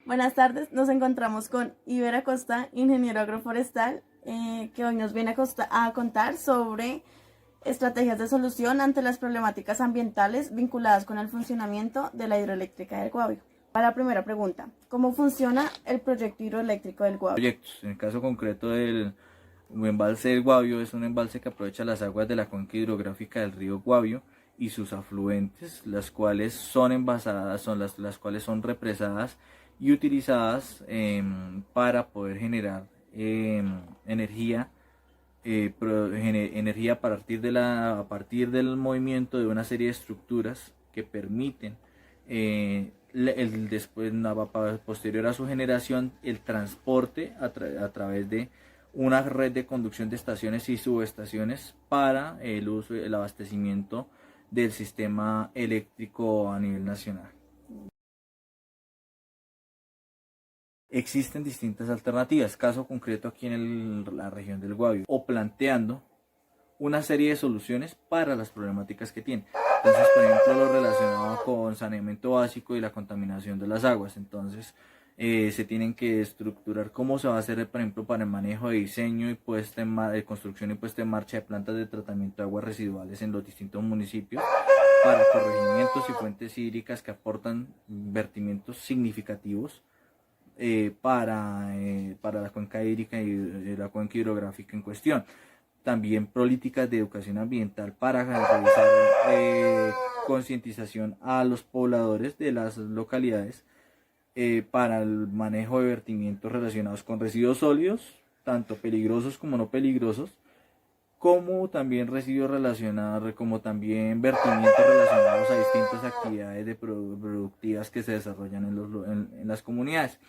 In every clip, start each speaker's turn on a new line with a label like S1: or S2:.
S1: Buenas tardes, nos encontramos con Iber Acosta, ingeniero agroforestal, que hoy nos viene a contar sobre estrategias de solución ante las problemáticas ambientales vinculadas con el funcionamiento de la hidroeléctrica del Guavio. Para la primera pregunta, ¿cómo funciona el proyecto hidroeléctrico del Guavio?
S2: En el caso concreto del embalse del Guavio, es un embalse que aprovecha las aguas de la cuenca hidrográfica del río Guavio y sus afluentes, las cuales son envasadas, son las cuales son represadas y utilizadas para poder generar energía, energía a partir del movimiento de una serie de estructuras que permiten después, posterior a su generación, el transporte a través de una red de conducción de estaciones y subestaciones para el uso y el abastecimiento del sistema eléctrico a nivel nacional. Existen distintas alternativas, caso concreto aquí en la región del Guavio, o planteando una serie de soluciones para las problemáticas que tiene. Entonces, por ejemplo, lo relacionado con saneamiento básico y la contaminación de las aguas. Entonces, se tienen que estructurar cómo se va a hacer, por ejemplo, para el manejo de diseño y de construcción y puesta en marcha de plantas de tratamiento de aguas residuales en los distintos municipios para corregimientos y fuentes hídricas que aportan vertimientos significativos para la cuenca hídrica y la cuenca hidrográfica en cuestión. También políticas de educación ambiental para realizar concientización a los pobladores de las localidades para el manejo de vertimientos relacionados con residuos sólidos, tanto peligrosos como no peligrosos, como también residuos relacionados, como también vertimientos relacionados a distintas actividades productivas que se desarrollan en las comunidades.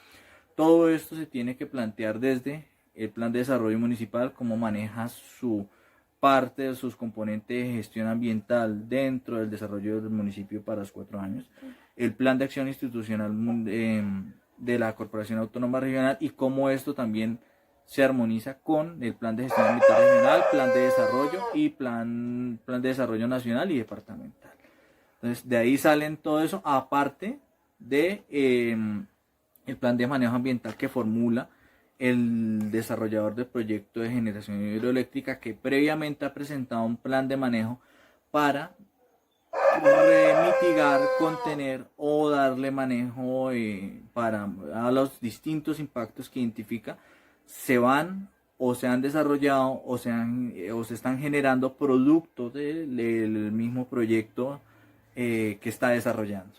S2: Todo esto se tiene que plantear desde el plan de desarrollo municipal, cómo maneja su parte de sus componentes de gestión ambiental dentro del desarrollo del municipio para los 4 años, el plan de acción institucional de la Corporación Autónoma Regional y cómo esto también se armoniza con el plan de gestión ambiental regional, plan de desarrollo y plan de desarrollo nacional y departamental. Entonces, de ahí salen todo eso, aparte de el plan de manejo ambiental que formula el desarrollador del proyecto de generación hidroeléctrica, que previamente ha presentado un plan de manejo para mitigar, contener o darle manejo para a los distintos impactos que identifica se van o se han desarrollado o se están generando productos del mismo proyecto que está desarrollando.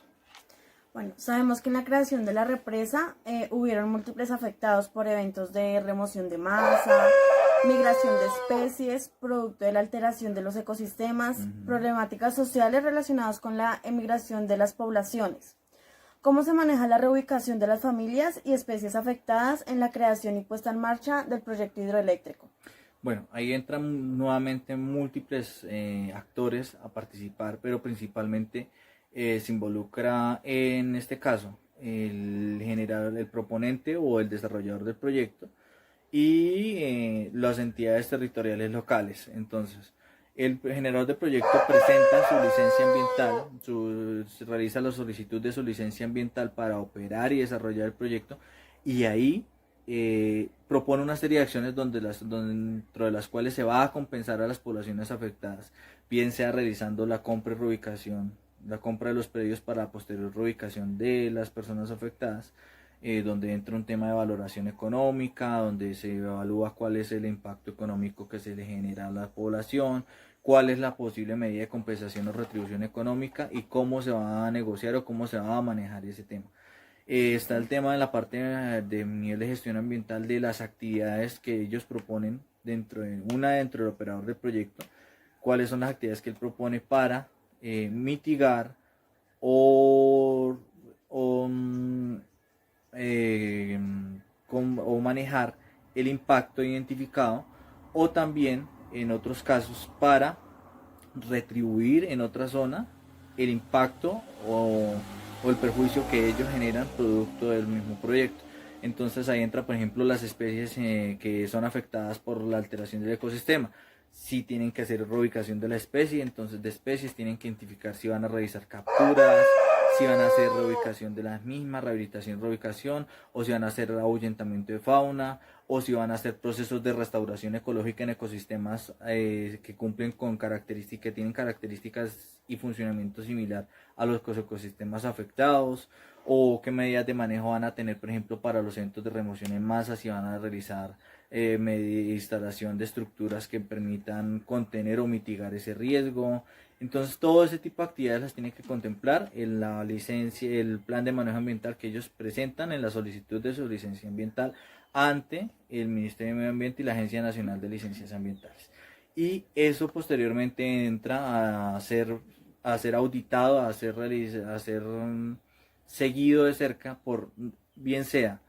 S1: Bueno, sabemos que en la creación de la represa hubieron múltiples afectados por eventos de remoción de masa, migración de especies, producto de la alteración de los ecosistemas, problemáticas sociales relacionadas con la emigración de las poblaciones. ¿Cómo se maneja la reubicación de las familias y especies afectadas en la creación y puesta en marcha del proyecto hidroeléctrico?
S2: Bueno, ahí entran nuevamente múltiples actores a participar, pero principalmente se involucra en este caso el proponente o el desarrollador del proyecto y las entidades territoriales locales. Entonces, el generador de proyecto presenta su licencia ambiental, realiza la solicitud de su licencia ambiental para operar y desarrollar el proyecto y ahí propone una serie de acciones dentro de las cuales se va a compensar a las poblaciones afectadas, bien sea realizando la compra y reubicación, la compra de los predios para la posterior reubicación de las personas afectadas, donde entra un tema de valoración económica, donde se evalúa cuál es el impacto económico que se le genera a la población, cuál es la posible medida de compensación o retribución económica y cómo se va a negociar o cómo se va a manejar ese tema. Está el tema de la parte de nivel de gestión ambiental de las actividades que ellos proponen dentro del operador del proyecto, cuáles son las actividades que él propone para mitigar o, eh, o manejar el impacto identificado o también en otros casos para retribuir en otra zona el impacto o el perjuicio que ellos generan producto del mismo proyecto. Entonces ahí entra, por ejemplo, las especies que son afectadas por la alteración del ecosistema. Si tienen que hacer reubicación de la especie, entonces de especies tienen que identificar si van a realizar capturas, si van a hacer reubicación de las mismas, rehabilitación, o si van a hacer ahuyentamiento de fauna, o si van a hacer procesos de restauración ecológica en ecosistemas que cumplen con características, que tienen características y funcionamiento similar a los ecosistemas afectados, o qué medidas de manejo van a tener, por ejemplo, para los eventos de remoción en masa, si van a realizar instalación de estructuras que permitan contener o mitigar ese riesgo. Entonces todo ese tipo de actividades las tiene que contemplar en la licencia, el plan de manejo ambiental que ellos presentan en la solicitud de su licencia ambiental ante el Ministerio de Medio Ambiente y la Agencia Nacional de Licencias Ambientales. Y eso posteriormente entra a ser auditado, a ser seguido de cerca por bien sea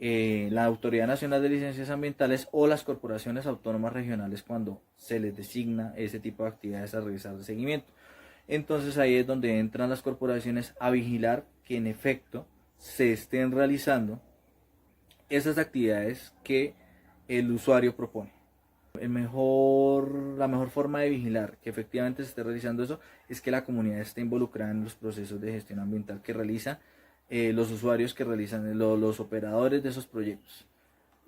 S2: la Autoridad Nacional de Licencias Ambientales o las corporaciones autónomas regionales cuando se les designa ese tipo de actividades a realizar de seguimiento. Entonces ahí es donde entran las corporaciones a vigilar que en efecto se estén realizando esas actividades que el usuario propone. La mejor forma de vigilar que efectivamente se esté realizando eso es que la comunidad esté involucrada en los procesos de gestión ambiental que realiza los usuarios que realizan, los operadores de esos proyectos.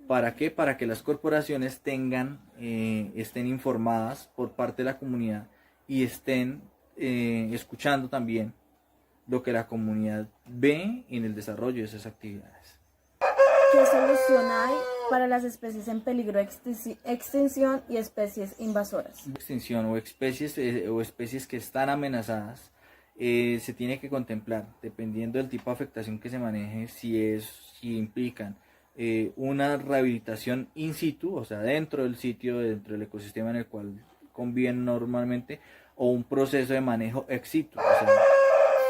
S2: ¿Para qué? Para que las corporaciones estén informadas por parte de la comunidad y estén escuchando también lo que la comunidad ve en el desarrollo de esas actividades.
S1: ¿Qué solución hay para las especies en peligro de extinción y especies invasoras?
S2: Extinción o especies que están amenazadas. Se tiene que contemplar, dependiendo del tipo de afectación que se maneje, si implican una rehabilitación in situ, o sea, dentro del sitio, dentro del ecosistema en el cual conviven normalmente, o un proceso de manejo ex situ, o sea,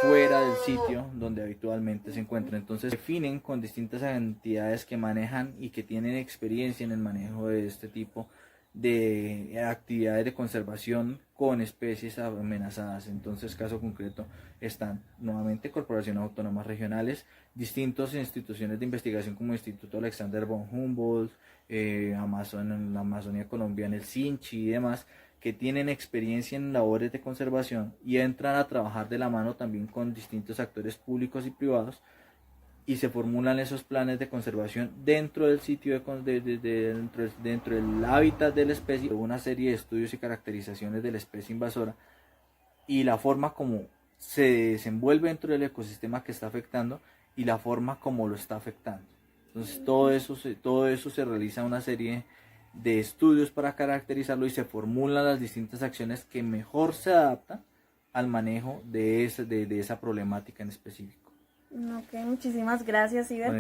S2: fuera del sitio donde habitualmente se encuentran. Entonces definen con distintas entidades que manejan y que tienen experiencia en el manejo de este tipo de actividades de conservación con especies amenazadas. Entonces, caso concreto, están nuevamente corporaciones autónomas regionales, distintas instituciones de investigación como el Instituto Alexander von Humboldt, en la Amazonía colombiana, el SINCHI y demás, que tienen experiencia en labores de conservación y entran a trabajar de la mano también con distintos actores públicos y privados y se formulan esos planes de conservación dentro del sitio, dentro del hábitat de la especie, una serie de estudios y caracterizaciones de la especie invasora y la forma como se desenvuelve dentro del ecosistema que está afectando y la forma como lo está afectando. Entonces todo eso se realiza una serie de estudios para caracterizarlo y se formulan las distintas acciones que mejor se adaptan al manejo de esa problemática en específico.
S1: Ok, muchísimas gracias, Iber.